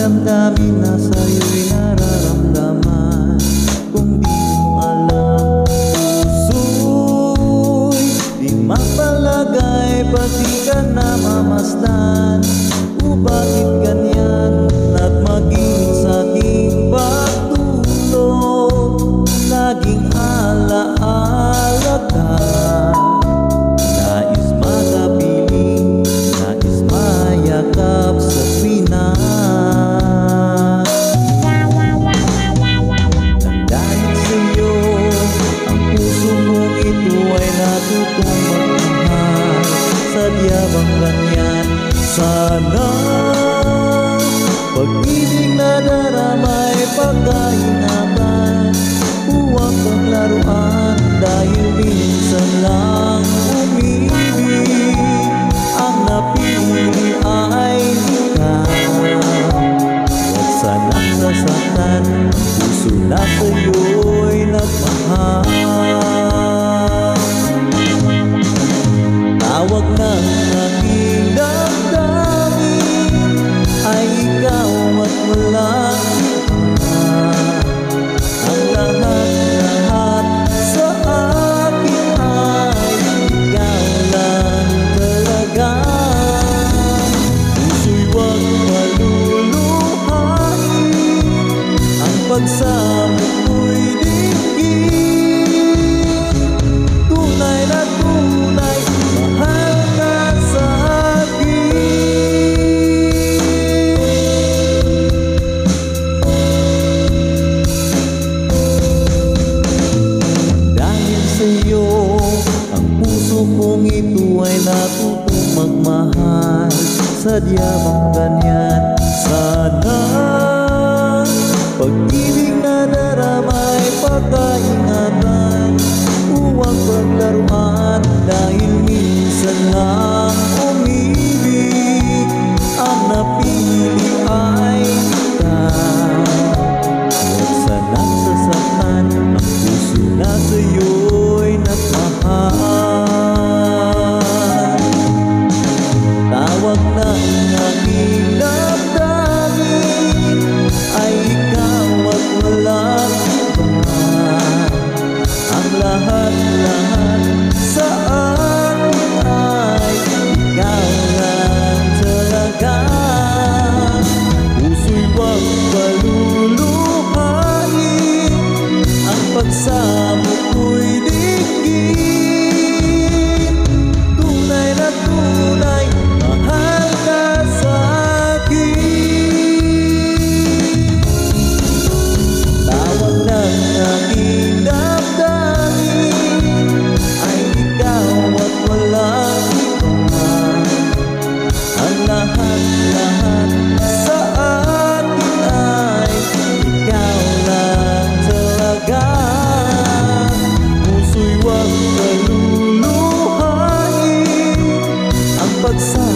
Damdamin na sa'yo'y nararamdaman. Kung di mo alam, puso'y di mapalagay, pati ka namamasdan. O bakit ganyan? At maging sa'king pagtulog, laging alaala ka. Nais makapiling, nais mayakap sa tuwina. Natutong magmahal, sadya bang ganyan? Sana pag-ibig na daramay pagkaingatan. Huwag kang laruan dahil minsan lang umibig. Ang napili ay ikaw. Huwag sanang sasaktan, puso na sa'yo'y nagmahal. Tawag ng aking damdamin ay ikaw at walang iba. Ang lahat-lahat sa akin ay ikaw lang talaga. Puso'y huwag maluluhain, ang pagsama ko'y dinggin. Tunay na tunay, mahal ka sa akin. Dahil sa'yo, ang puso kong ito ay natutong magmahal. Sadya bang ganyan? Sana pag-ibig na daramay pagkaingatan. Huwag paglaruan dahil minsan lang umibig. Ang napili ay ikaw. Huwag sanang sasaktan, ang puso na sa'yo'y nagmahal. Tawag ng aking damdamin ay ikaw at walang iba. Ang lahat-lahat sa akin ay ikaw lang talaga. Puso'y huwag paluluhain, ang pagsamo ko'y dinggin. Tunay na tunay, mahal ka sa akin. Tawag ng aking damdamin ay ikaw at walang iba. Ang lahat-lahat sa akin ay ikaw lang talaga. Puso'y huwag kaluluhain, ang pagsama